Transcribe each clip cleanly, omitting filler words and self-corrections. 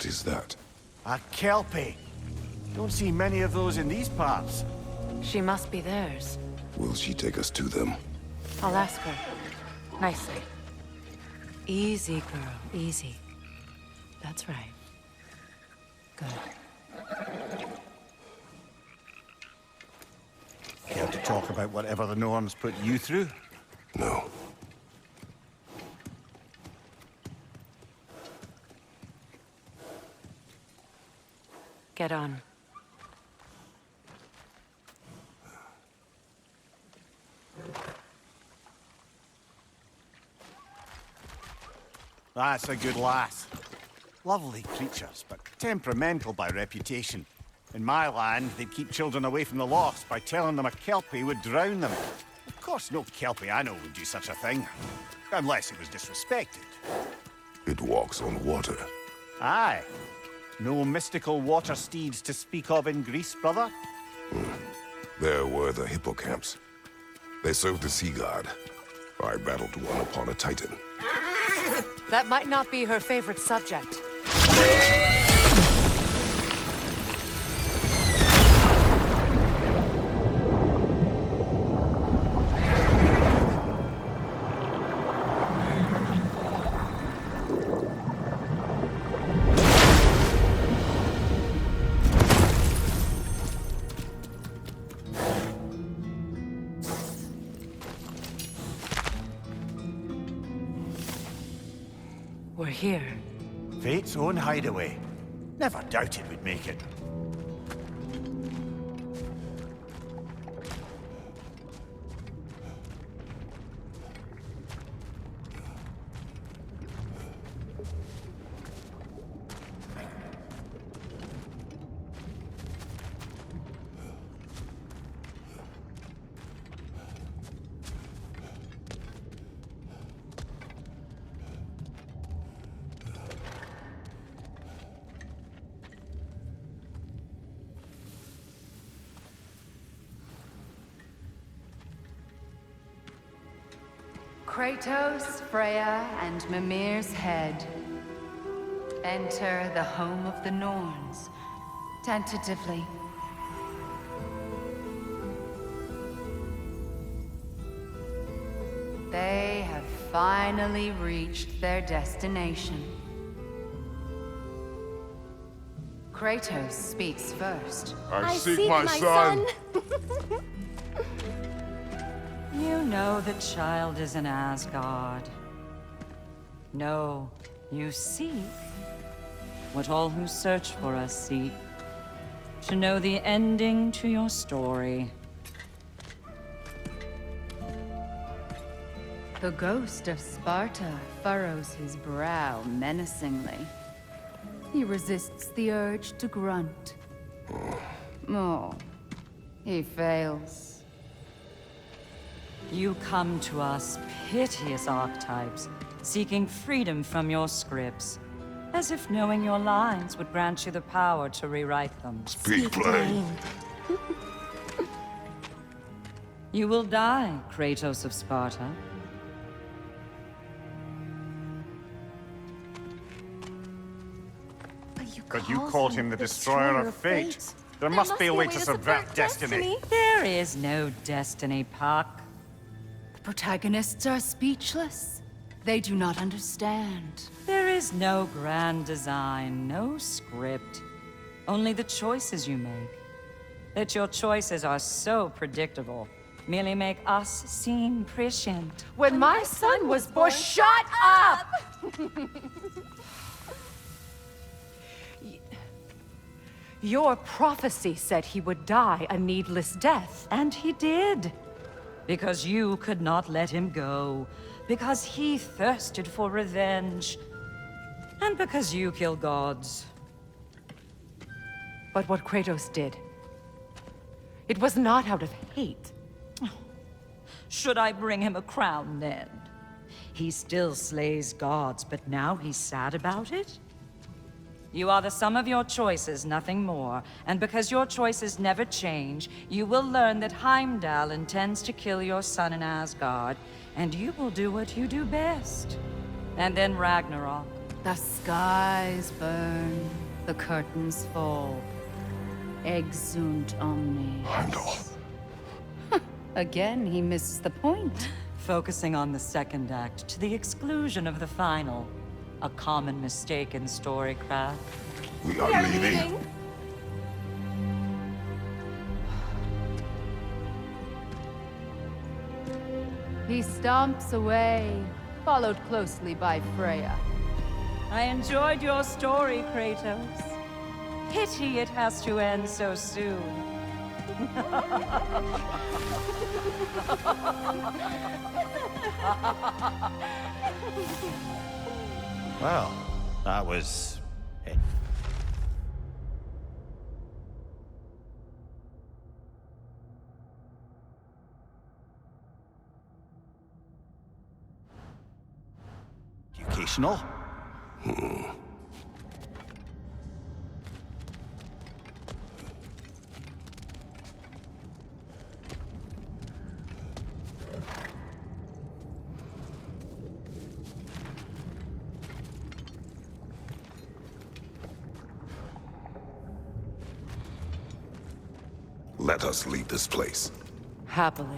What is that? A kelpie. Don't see many of those in these parts. She must be theirs. Will she take us to them? I'll ask her. Nicely. Easy, girl. Easy. That's right. Good. Care to talk about whatever the Norns put you through? No. Get on. That's a good lass. Lovely creatures, but temperamental by reputation. In my land, they'd keep children away from the lost by telling them a kelpie would drown them. Of course, no kelpie I know would do such a thing. Unless it was disrespected. It walks on water. Aye. No mystical water steeds to speak of in Greece, brother? There were the hippocamps. They served the sea god. I battled one upon a titan. That might not be her favorite subject. We're here. Fate's own hideaway. Never doubted we'd make it. Kratos, Freya, and Mimir's head. Enter the home of the Norns, tentatively. They have finally reached their destination. Kratos speaks first. I seek my son! You know the child is in Asgard. No, you seek what all who search for us seek. To know the ending to your story. The ghost of Sparta furrows his brow menacingly. He resists the urge to grunt. Oh, he fails. You come to us, piteous archetypes, seeking freedom from your scripts. As if knowing your lines would grant you the power to rewrite them. Speak plain. You will die, Kratos of Sparta. But you called him the destroyer of fate. There must be a way to subvert destiny. There is no destiny, Puck. The protagonists are speechless. They do not understand. There is no grand design, no script. Only the choices you make. That your choices are so predictable, merely make us seem prescient. When my son was born, shut up! Your prophecy said he would die a needless death. And he did. Because you could not let him go. Because he thirsted for revenge. And because you kill gods. But what Kratos did, it was not out of hate. Should I bring him a crown then? He still slays gods, but now he's sad about it? You are the sum of your choices, nothing more. And because your choices never change, you will learn that Heimdall intends to kill your son in Asgard, and you will do what you do best. And then Ragnarok. The skies burn, the curtains fall. Exunt omnes. Heimdall. Again, he misses the point. Focusing on the second act to the exclusion of the final. A common mistake in storycraft. We are leaving. He stomps away, followed closely by Freya. I enjoyed your story, Kratos. Pity it has to end so soon. Well, that was it. Educational? Let us leave this place. Happily.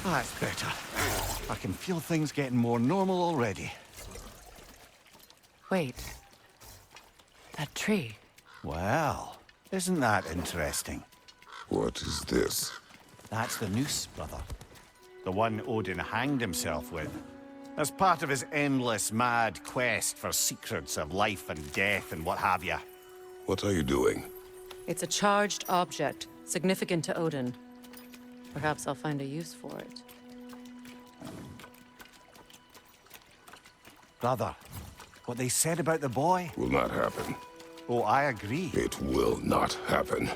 That's better. I can feel things getting more normal already. Wait. That tree. Well, isn't that interesting? What is this? That's the noose, brother. The one Odin hanged himself with. As part of his endless, mad quest for secrets of life and death and what have you. What are you doing? It's a charged object, significant to Odin. Perhaps I'll find a use for it. Brother, what they said about the boy? Will not happen. Oh, I agree. It will not happen.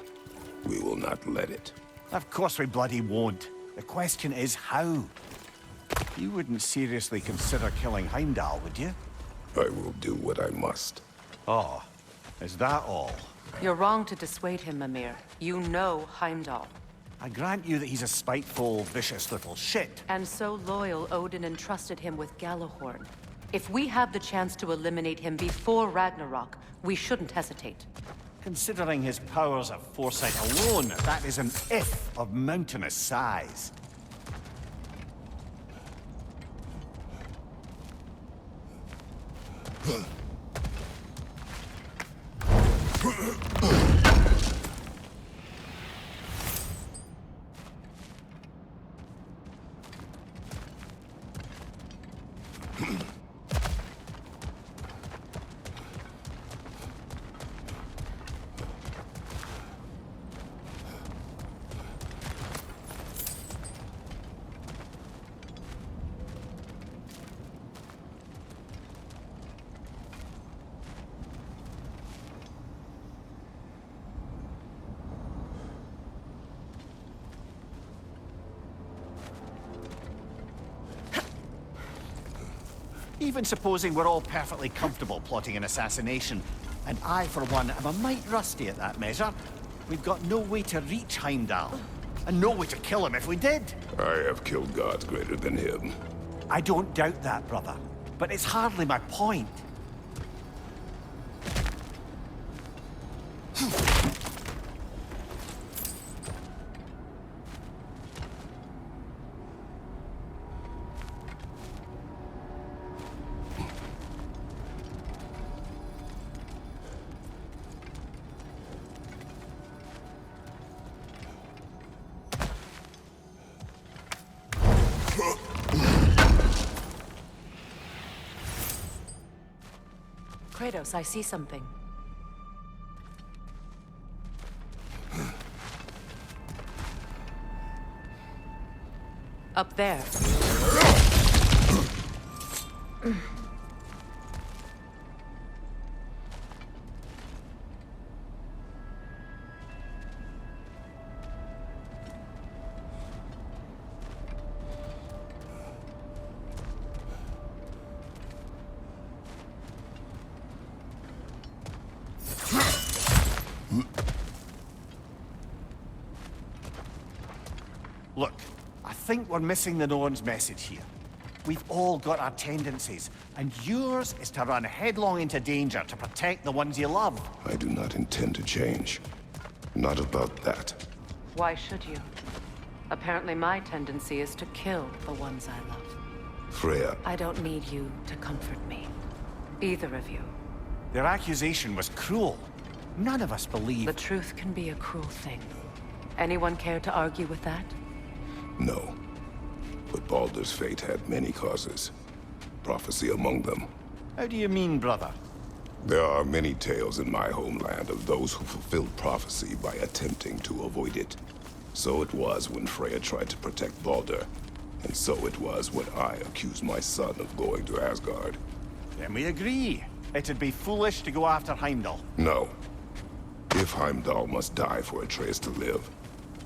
We will not let it. Of course we bloody won't. The question is how? You wouldn't seriously consider killing Heimdall, would you? I will do what I must. Oh, is that all? You're wrong to dissuade him, Mimir. You know Heimdall. I grant you that he's a spiteful, vicious little shit. And so loyal, Odin entrusted him with Gjallarhorn. If we have the chance to eliminate him before Ragnarok, we shouldn't hesitate. Considering his powers of foresight alone, that is an if of mountainous size. Even supposing we're all perfectly comfortable plotting an assassination, and I, for one, am a mite rusty at that measure, we've got no way to reach Heimdall, and no way to kill him if we did. I have killed gods greater than him. I don't doubt that, brother, but it's hardly my point. Kratos, I see something. Up there. think we're missing the Norns' message here. We've all got our tendencies, and yours is to run headlong into danger to protect the ones you love. I do not intend to change. Not about that. Why should you? Apparently my tendency is to kill the ones I love. Freya, I don't need you to comfort me. Either of you. Their accusation was cruel. None of us believe. The truth can be a cruel thing. Anyone care to argue with that? no. But Baldur's fate had many causes. Prophecy among them. How do you mean, brother? There are many tales in my homeland of those who fulfilled prophecy by attempting to avoid it. So it was when Freya tried to protect Baldur. And so it was when I accused my son of going to Asgard. Then we agree. It'd be foolish to go after Heimdall. No. If Heimdall must die for Atreus to live,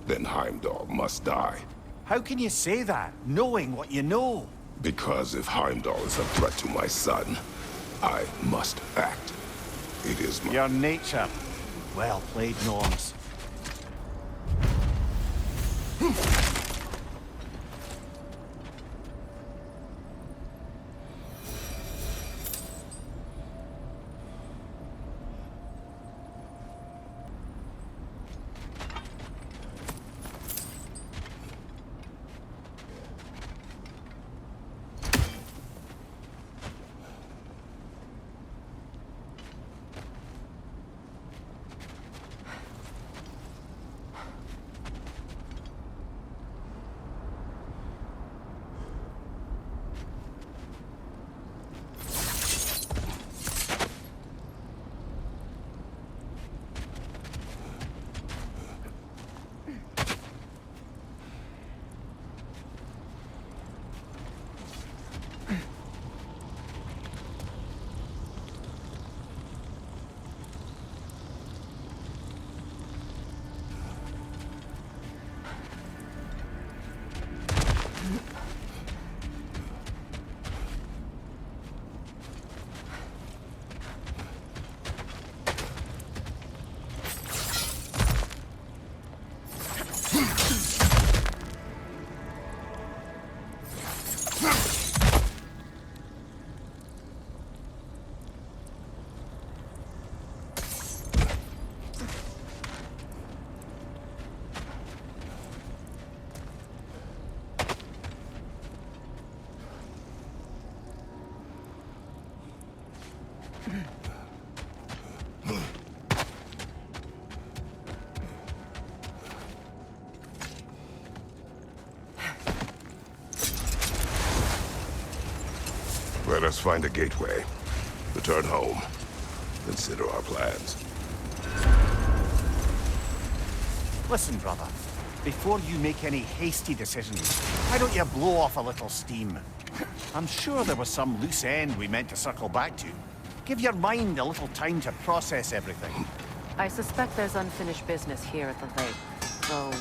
then Heimdall must die. How can you say that, knowing what you know? Because if Heimdall is a threat to my son, I must act. It is my... Your nature. Well played, Norns. Let us find a gateway. Return home. Consider our plans. Listen, brother. Before you make any hasty decisions, why don't you blow off a little steam? I'm sure there was some loose end we meant to circle back to. Give your mind a little time to process everything. I suspect there's unfinished business here at the lake, so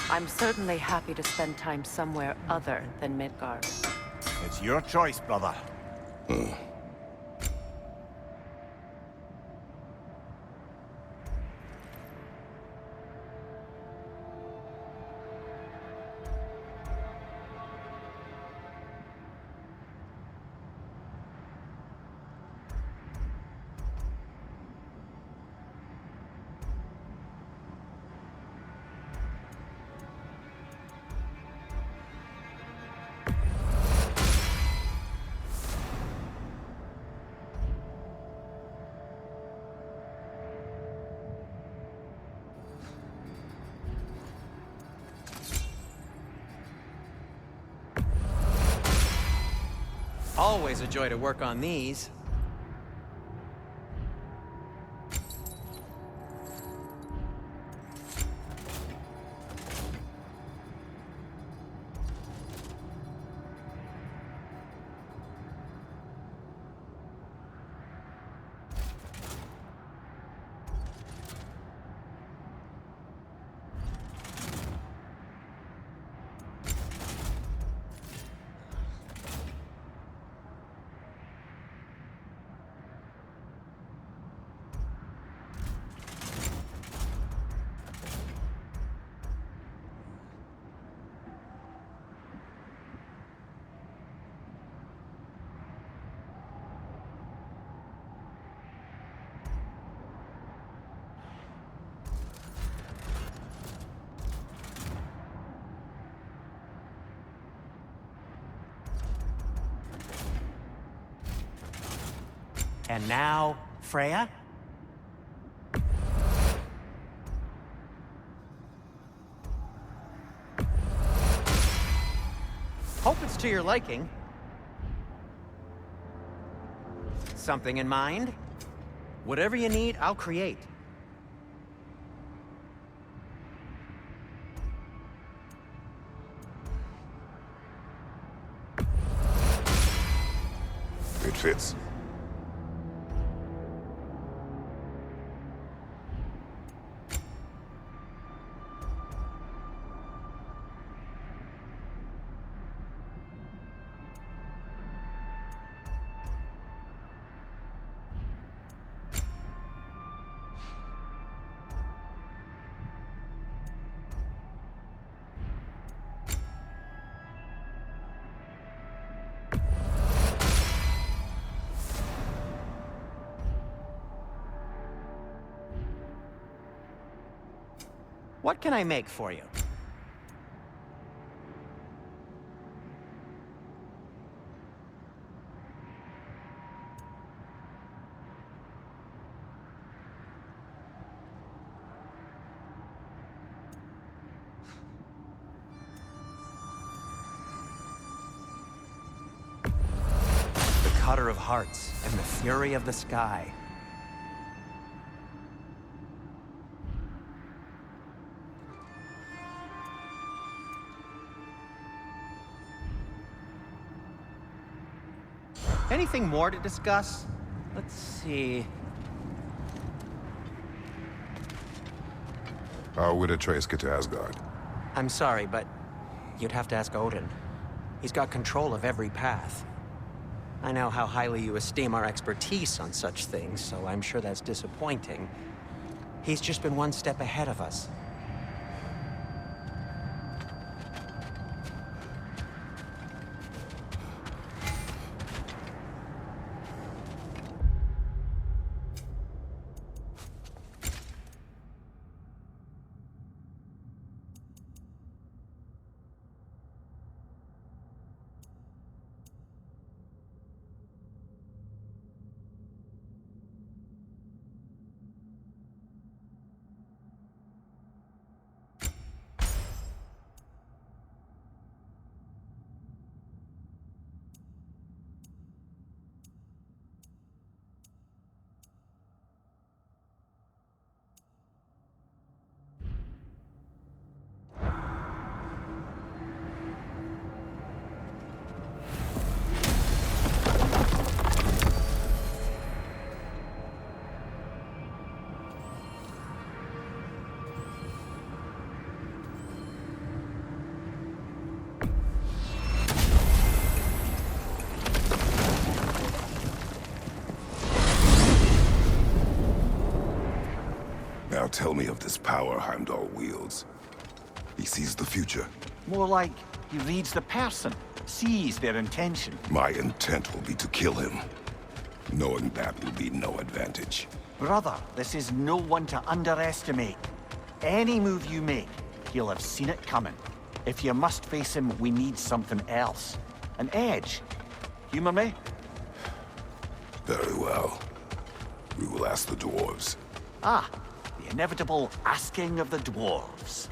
I'm certainly happy to spend time somewhere other than Midgard. It's your choice, brother. Always a joy to work on these. And now, Freya? Hope it's to your liking. Something in mind? Whatever you need, I'll create. It fits. What can I make for you? The Cutter of Hearts and the Fury of the Sky. Anything more to discuss? Let's see. How would Atreus get to Asgard? I'm sorry, but you'd have to ask Odin. He's got control of every path. I know how highly you esteem our expertise on such things, so I'm sure that's disappointing. He's just been one step ahead of us. Now tell me of this power Heimdall wields. He sees the future. More like he reads the person, sees their intention. My intent will be to kill him. Knowing that will be no advantage. Brother, this is no one to underestimate. Any move you make, he'll have seen it coming. If you must face him, we need something else. An edge. Humor me? Very well. We will ask the dwarves. Ah, the inevitable asking of the dwarves.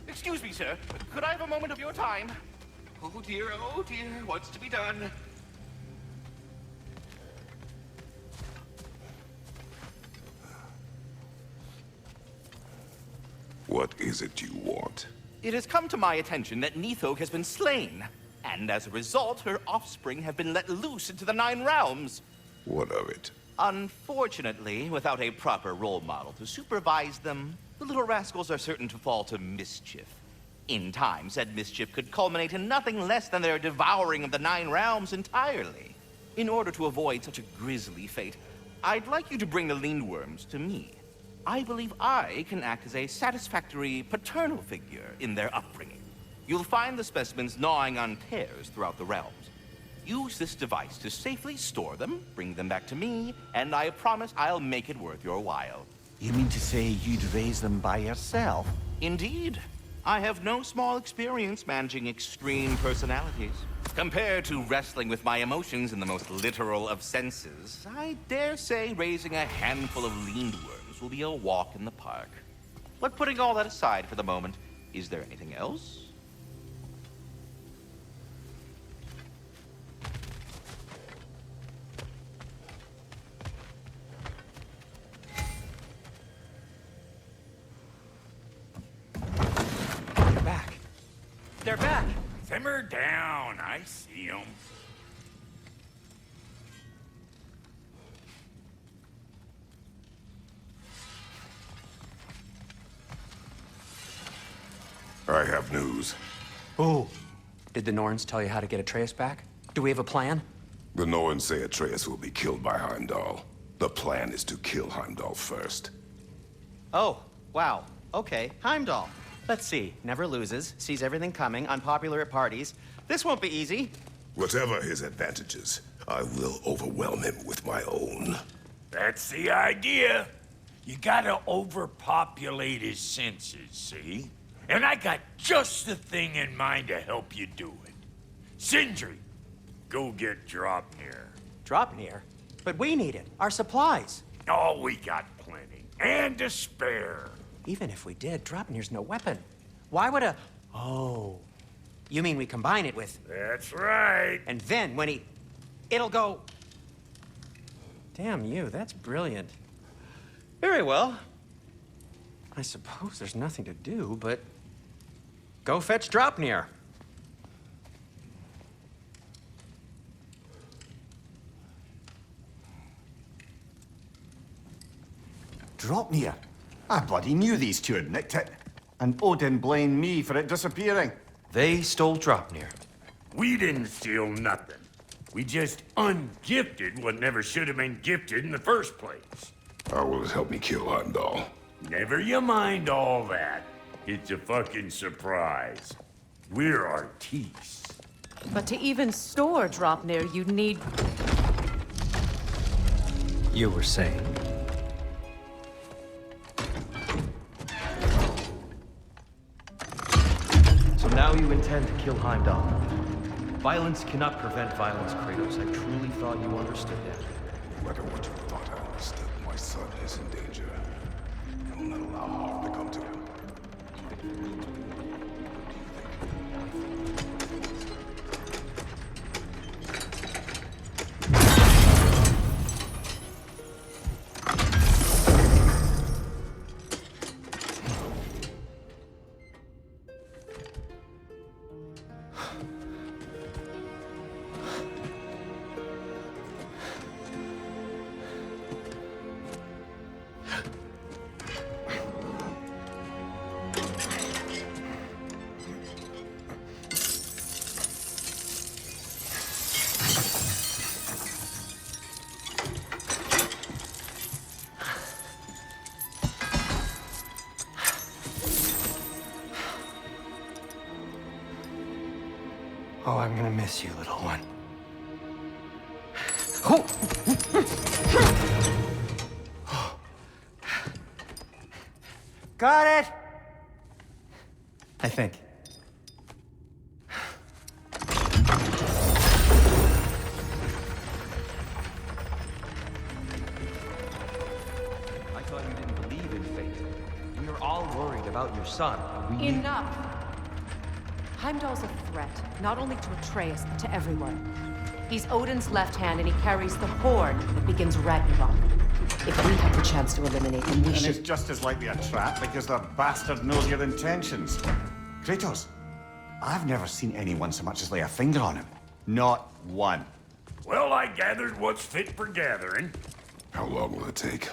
Excuse me, sir. Could I have a moment of your time? Oh dear, what's to be done? What is it you want? It has come to my attention that Nithog has been slain, and as a result, her offspring have been let loose into the Nine Realms. What of it? Unfortunately, without a proper role model to supervise them, the little rascals are certain to fall to mischief. In time, said mischief could culminate in nothing less than their devouring of the Nine Realms entirely. In order to avoid such a grisly fate, I'd like you to bring the Lindworms to me. I believe I can act as a satisfactory paternal figure in their upbringing. You'll find the specimens gnawing on pears throughout the realms. Use this device to safely store them, bring them back to me, and I promise I'll make it worth your while. You mean to say you'd raise them by yourself? Indeed. I have no small experience managing extreme personalities. Compared to wrestling with my emotions in the most literal of senses, I dare say raising a handful of leaned worms will be a walk in the park. But putting all that aside for the moment, is there anything else? They're back! Simmer down, I see 'em. I have news. Oh. Did the Norns tell you how to get Atreus back? Do we have a plan? The Norns say Atreus will be killed by Heimdall. The plan is to kill Heimdall first. Oh, wow. Okay, Heimdall. Let's see. Never loses, sees everything coming, unpopular at parties. This won't be easy. Whatever his advantages, I will overwhelm him with my own. That's the idea. You gotta overpopulate his senses, see? And I got just the thing in mind to help you do it. Sindri, go get Dropnir. Dropnir? But we need it. Our supplies. Oh, we got plenty. And to spare. Even if we did, Dropnir's no weapon. Why would a... Oh. You mean we combine it with... That's right. And then when he... It'll go... Damn you, that's brilliant. Very well. I suppose there's nothing to do, but... Go fetch Dropnir. Dropnir? I bloody knew these two had nicked it. And Odin blamed me for it disappearing. They stole Dropnir. We didn't steal nothing. We just ungifted what never should have been gifted in the first place. How will it help me kill Heimdall? Never you mind all that. It's a fucking surprise. We're artistes. But to even store Dropnir, you'd need... You were saying. So now you intend to kill Heimdall. Violence cannot prevent violence, Kratos. I truly thought you understood that. No matter what you thought I understood, my son is in danger. I will not allow harm to come to him. Oh, I'm gonna miss you, little one. Got it! I think. I thought you didn't believe in fate. We are all worried about your son. We need... Enough! Heimdall's a threat, not only to Atreus, but to everyone. He's Odin's left hand, and he carries the horn that begins Ragnarok. If we have the chance to eliminate him, we And should... it's just as likely a trap because the bastard knows your intentions. Kratos, I've never seen anyone so much as lay a finger on him. Not one. Well, I gathered what's fit for gathering. How long will it take?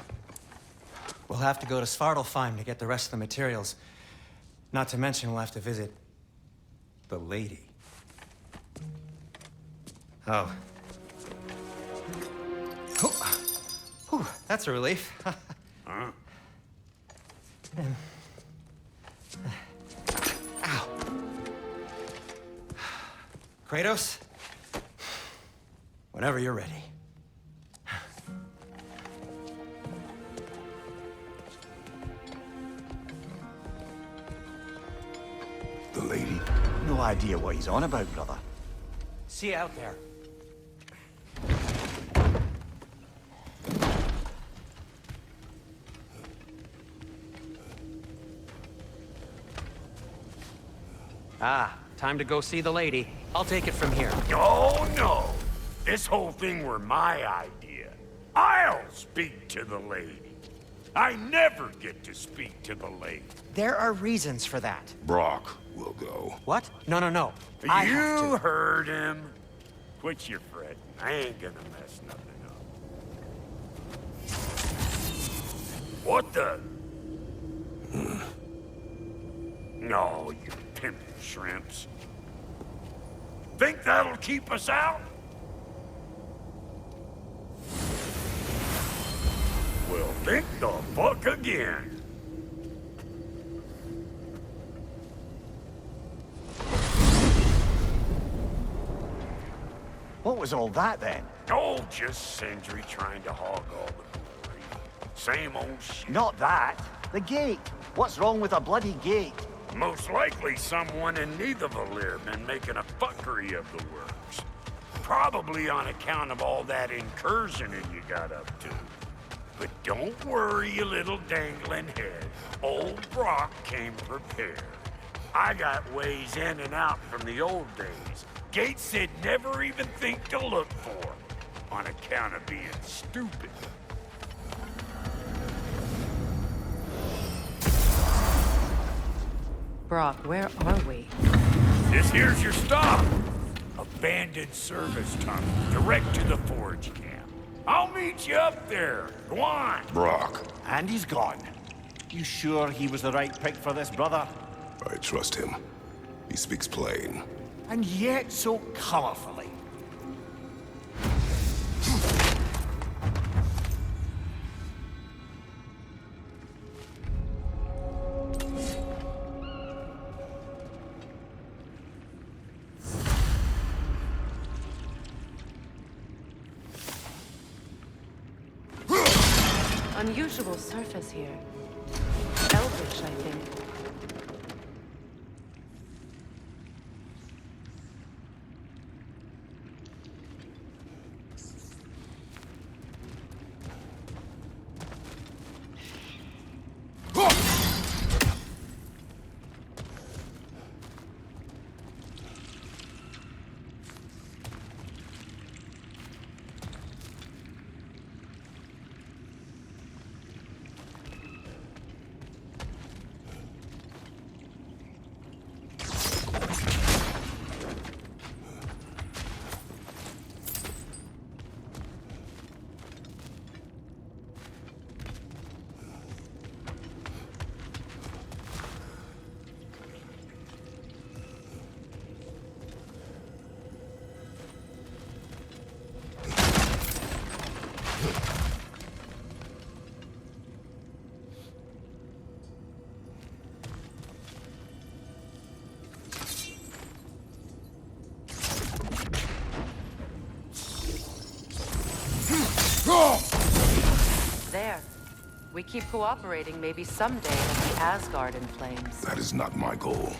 We'll have to go to Svartalfheim to get the rest of the materials. Not to mention we'll have to visit... the lady. Oh. Whew, that's a relief. Huh? Ow. Kratos? Whenever you're ready. The lady? No idea what he's on about, brother. See you out there. Ah, time to go see the lady. I'll take it from here. Oh, no. This whole thing were my idea. I'll speak to the lady. I never get to speak to the lady. There are reasons for that. Brock will go. What? No, no, no. I have You to. heard him. Quit your fretting. I ain't gonna mess nothing up. What the? No, you pimpin' shrimps. Think that'll keep us out? Well, think the fuck again. What was all that then? Oh, just Sindri trying to hog all the glory. Same old shit. Not that. The gate. What's wrong with a bloody gate? Most likely someone in Nidavellir been making a fuckery of the works. Probably on account of all that incursioning you got up to. But don't worry, you little dangling head. Old Brock came prepared. I got ways in and out from the old days. Gates they'd never even think to look for, on account of being stupid. Brock, where are we? This here's your stop. Abandoned service tunnel, direct to the forge camp. I'll meet you up there. Go on. Brock. And he's gone. You sure he was the right pick for this, brother? I trust him. He speaks plain. And yet so colorfully. Unusual surface here. Elvish, I think. There. We keep cooperating, maybe someday it'll be Asgard in flames. That is not my goal.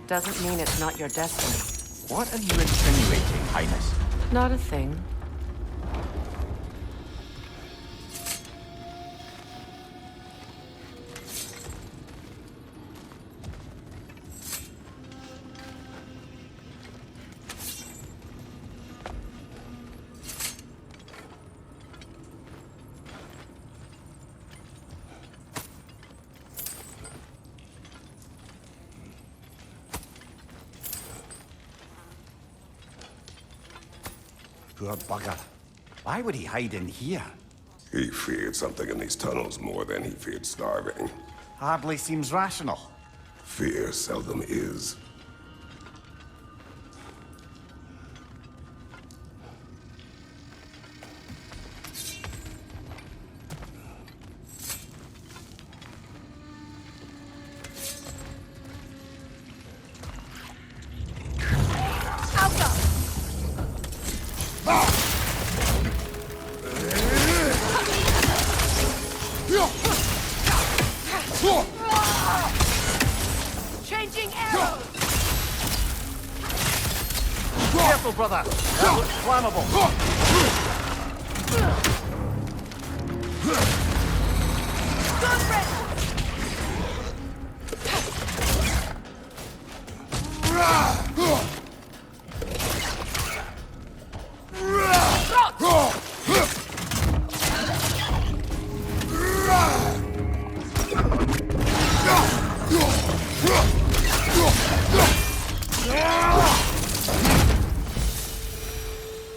Doesn't mean it's not your destiny. What are you insinuating, Highness? Not a thing. Poor bugger. Why would he hide in here? He feared something in these tunnels more than he feared starving. Hardly seems rational. Fear seldom is. Careful, brother. That looks flammable.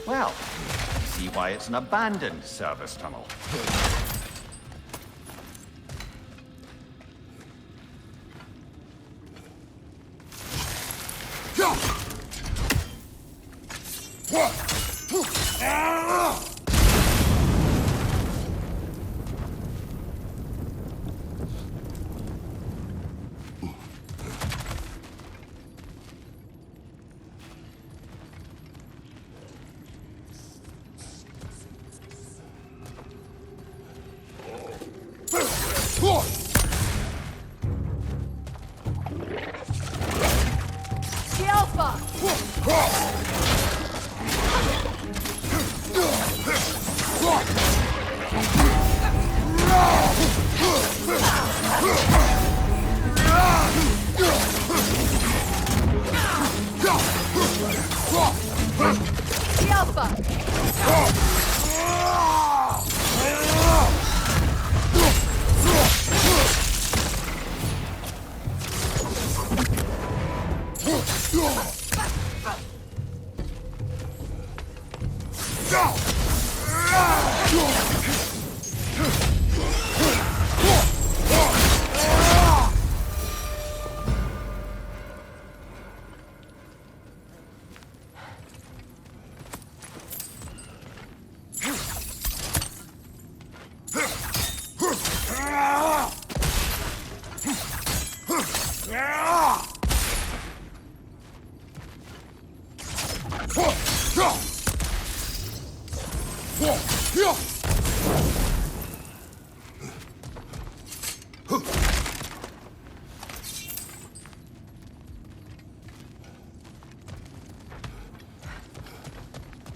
Well, see why it's an abandoned service tunnel.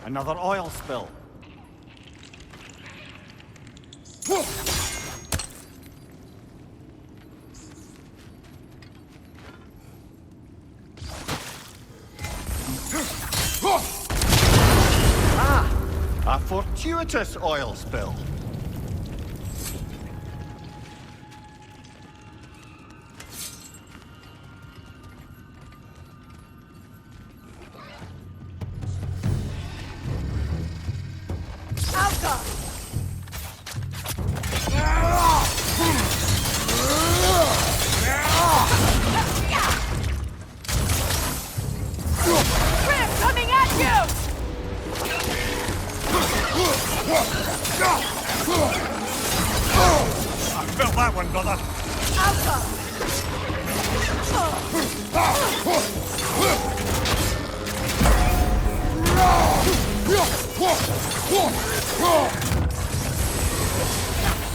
Another oil spill. A fortuitous oil spill.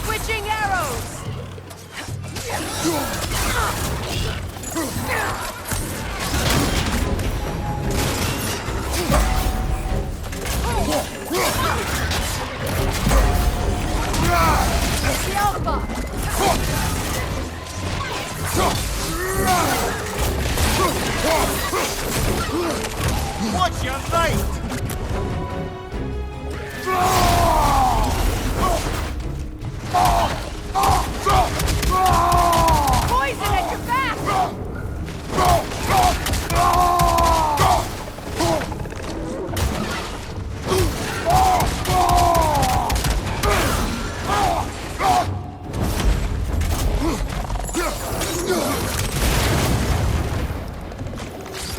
Switching arrows! The Alpha! Watch your right! Poison at your back!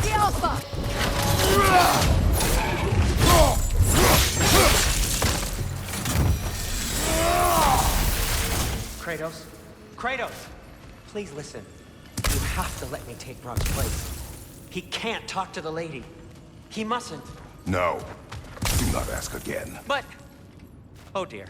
The Alpha! Kratos? Kratos! Please listen. You have to let me take Brock's place. He can't talk to the lady. He mustn't. No. Do not ask again. But... Oh dear.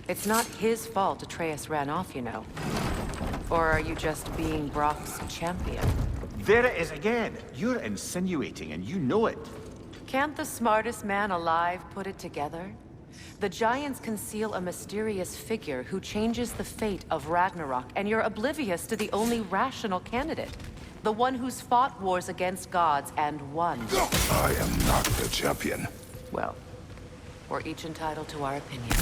It's not his fault Atreus ran off, you know. Or are you just being Brock's champion? There it is again. You're insinuating, and you know it. Can't the smartest man alive put it together? The Giants conceal a mysterious figure who changes the fate of Ragnarok, and you're oblivious to the only rational candidate. The one who's fought wars against gods and won. I am not the champion. Well, we're each entitled to our opinion.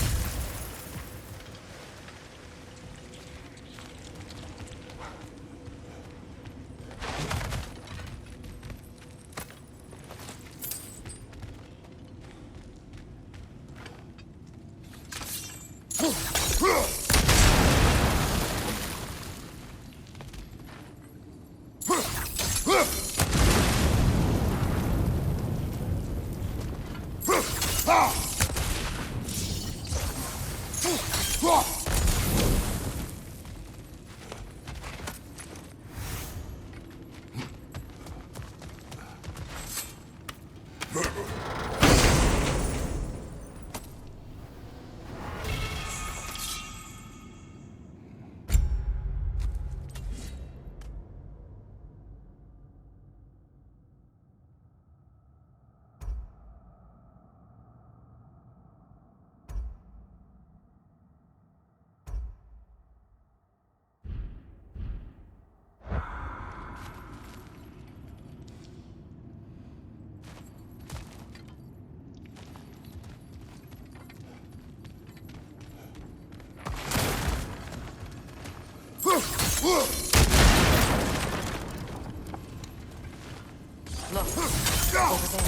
Look, over there.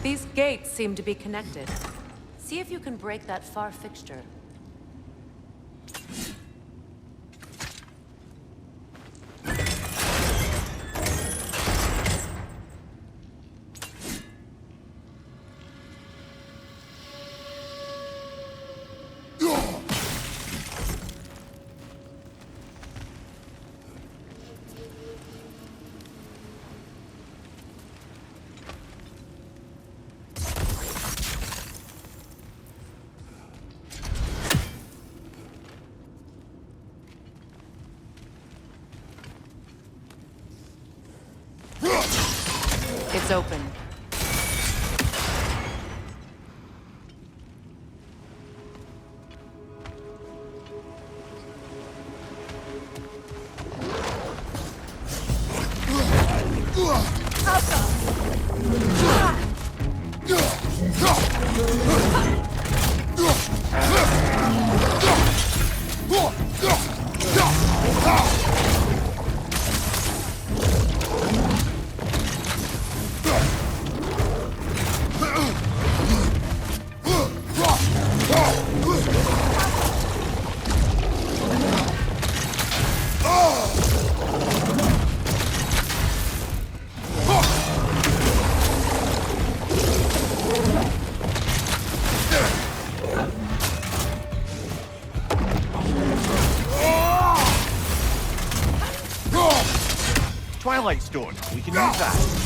These gates seem to be connected. See if you can break that far fixture. It's open. Twilight Stone. We can use that.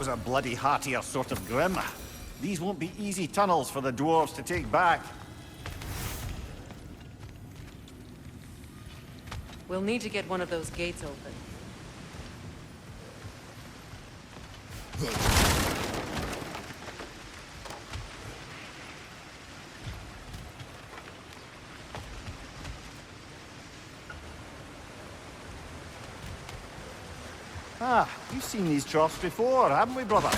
was a bloody heartier sort of grim. These won't be easy tunnels for the dwarves to take back. We'll need to get one of those gates open. Ah, we've seen these troughs before, haven't we, brother?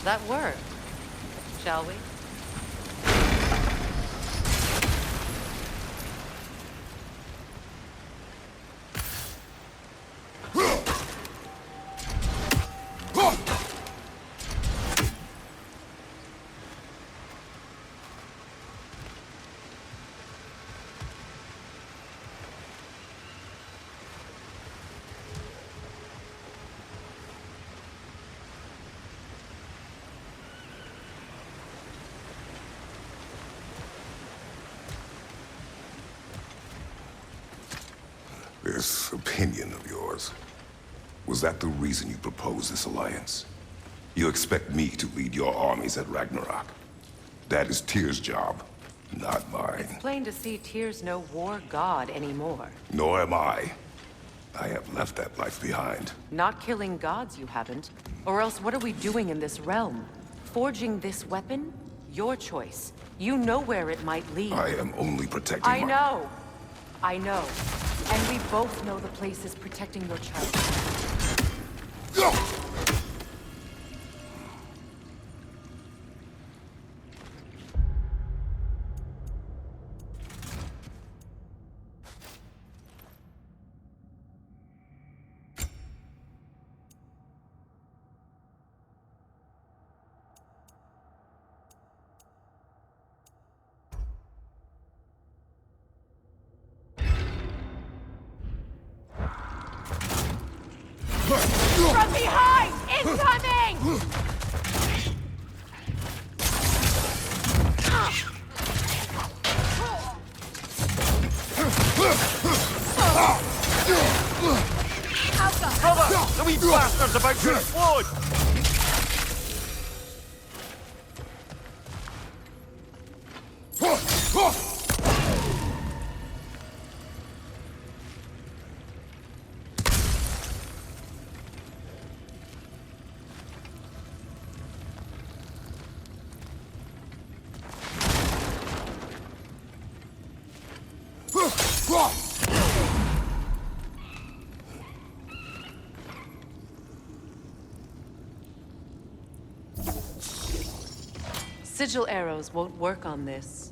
That worked. Shall we? This opinion of yours, was that the reason you proposed this alliance? You expect me to lead your armies at Ragnarok? That is Tyr's job, not mine. It's plain to see Tyr's no war god anymore. Nor am I. I have left that life behind. Not killing gods, you haven't. Or else what are we doing in this realm? Forging this weapon? Your choice. You know where it might lead. I am only protecting I know. I know. And we both know the place is protecting your child. From behind! Incoming! Brother! The wee bastard's about to explode! Sigil arrows won't work on this.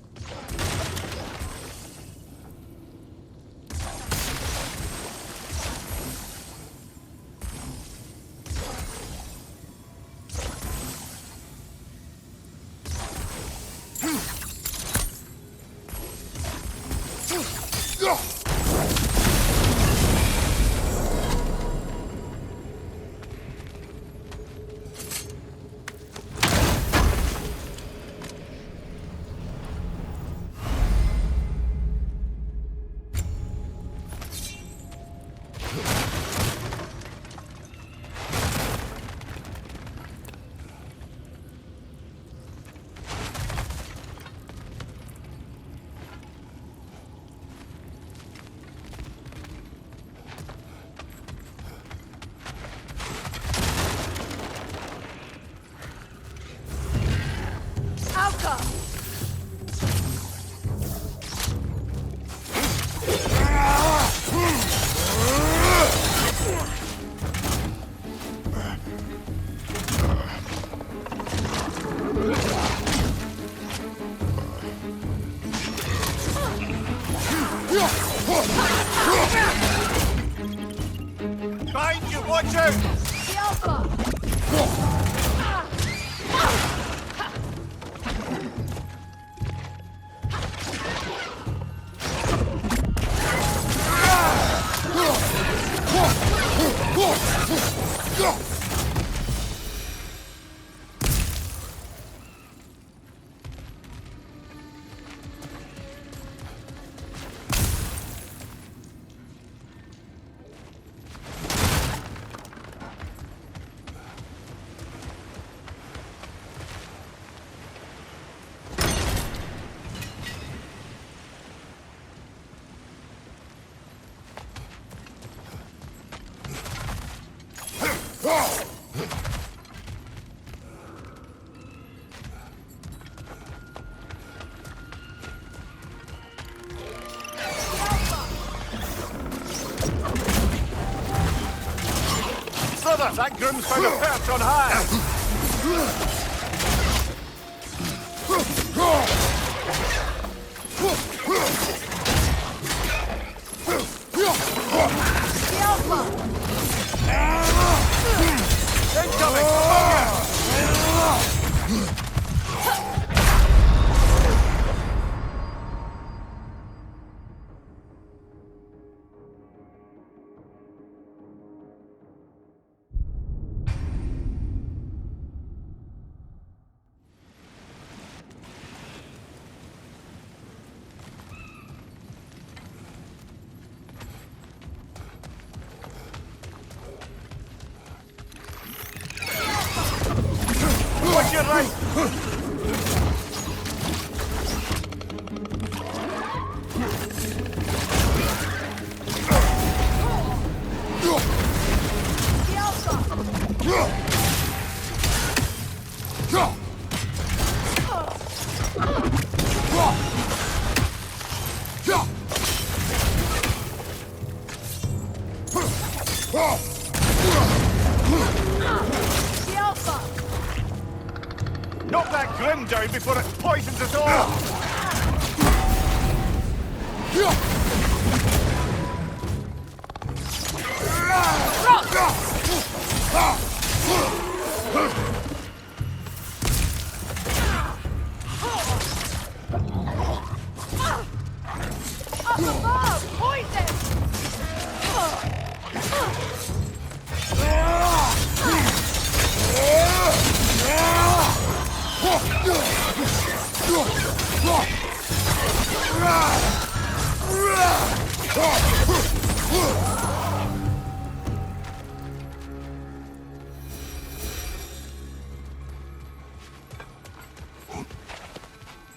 Find you what out! The Alpha! Brother, that groom's found a perch on high! The Alpha! Incoming! Watch your right! The Alpha! The Alpha! Knock that grim down before it poisons us all! Up above! Poison!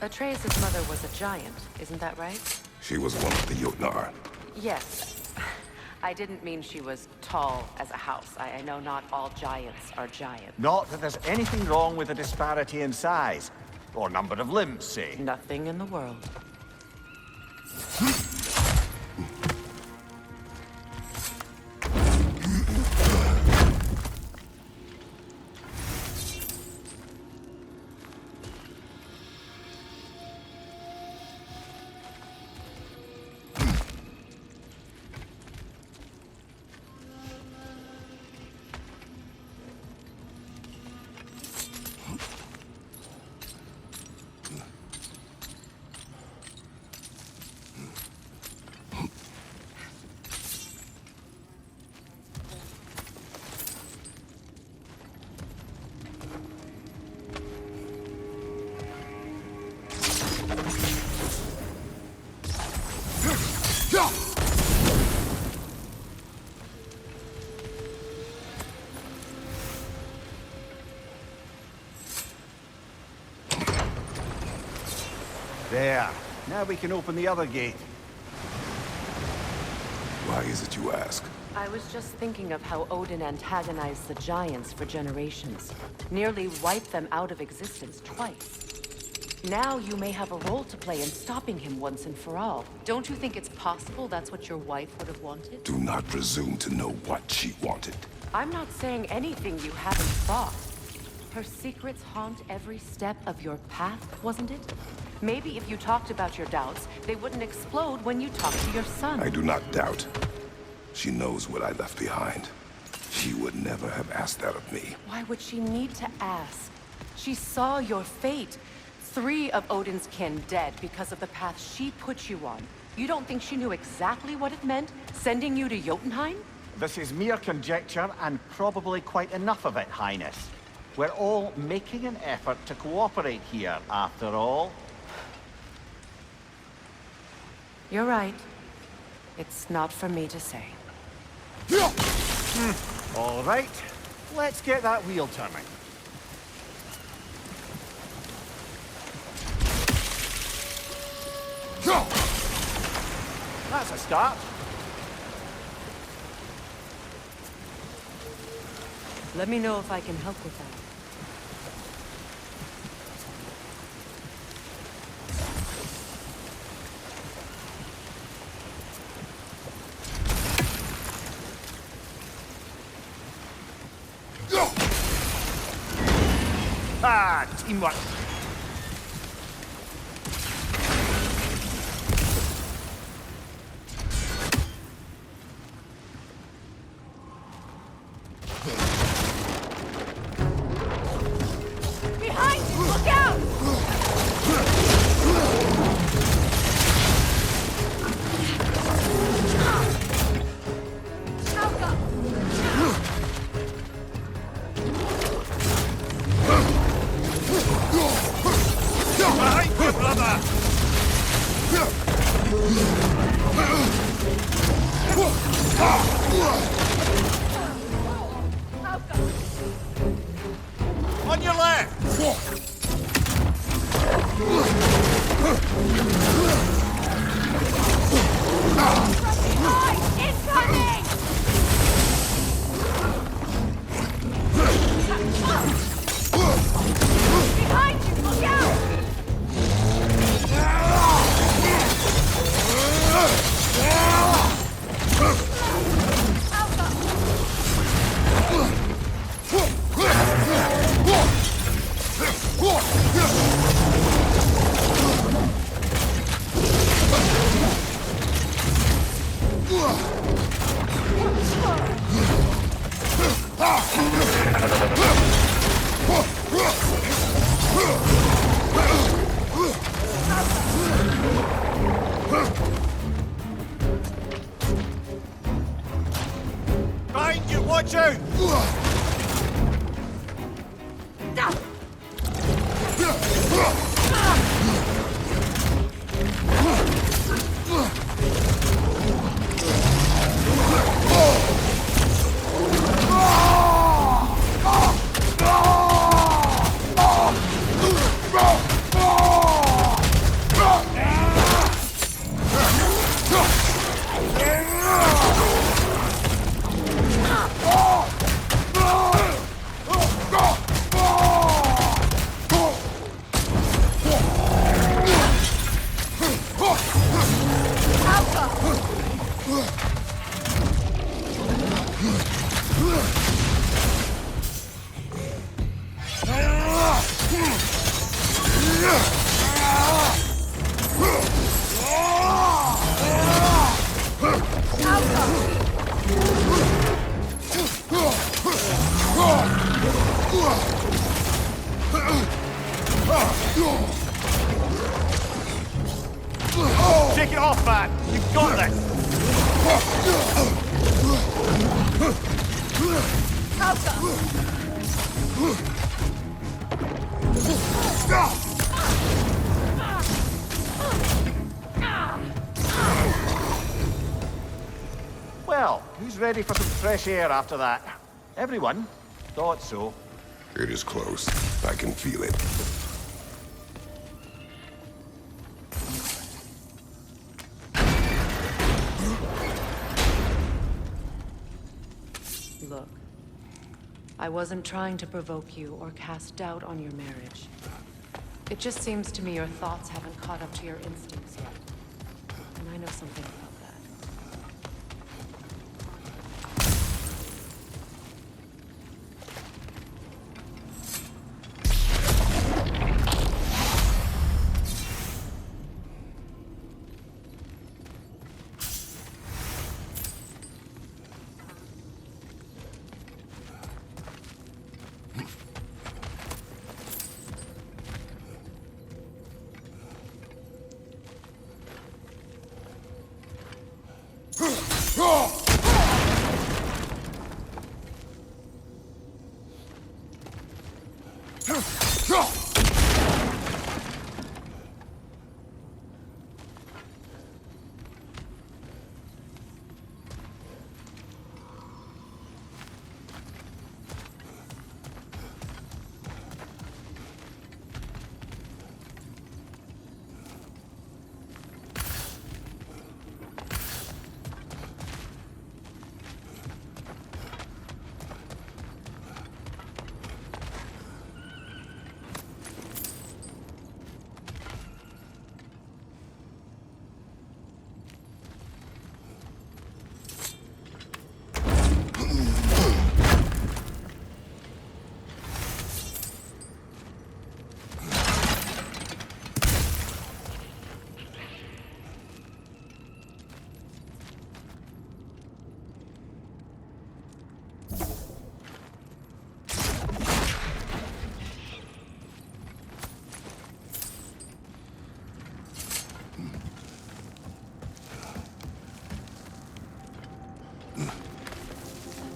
Atreus' mother was a giant, isn't that right? She was one of the Jotnar. Yes. I didn't mean she was tall as a house. I know not all giants are giants. Not that there's anything wrong with the disparity in size. Or number of limbs, say. Nothing in the world. There. Now we can open the other gate. Why is it you ask? I was just thinking of how Odin antagonized the giants for generations. Nearly wiped them out of existence twice. Now you may have a role to play in stopping him once and for all. Don't you think it's possible that's what your wife would have wanted? Do not presume to know what she wanted. I'm not saying anything you haven't thought. Her secrets haunt every step of your path, wasn't it? Maybe if you talked about your doubts, they wouldn't explode when you talked to your son. I do not doubt. She knows what I left behind. She would never have asked that of me. Why would she need to ask? She saw your fate. 3 of Odin's kin dead because of the path she put you on. You don't think she knew exactly what it meant, sending you to Jotunheim? This is mere conjecture, and probably quite enough of it, Highness. We're all making an effort to cooperate here, after all. You're right. It's not for me to say. All right, let's get that wheel turning. That's a start. Let me know if I can help with that. Ah, teamwork. Behind you! Look out! Behind you, brother! On your left! Incoming! Behind you! Look out! Behind you, watch out! Take it off, man! You've got this! Well, who's ready for some fresh air after that? Everyone? Thought so. It is close. I can feel it. Look, I wasn't trying to provoke you or cast doubt on your marriage. It just seems to me your thoughts haven't caught up to your instincts yet. And I know something about that.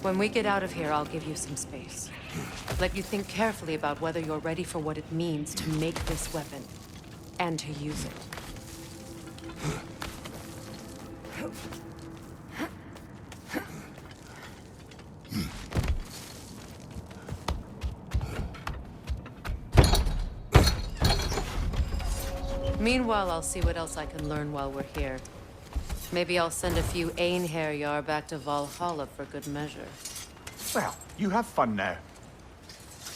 When we get out of here, I'll give you some space. Let you think carefully about whether you're ready for what it means to make this weapon, and to use it. Meanwhile, I'll see what else I can learn while we're here. Maybe I'll send a few Einherjar back to Valhalla for good measure. Well, you have fun now.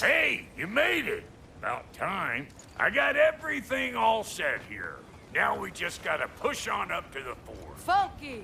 Hey, you made it! About time. I got everything all set here. Now we just gotta push on up to the fort. Falky!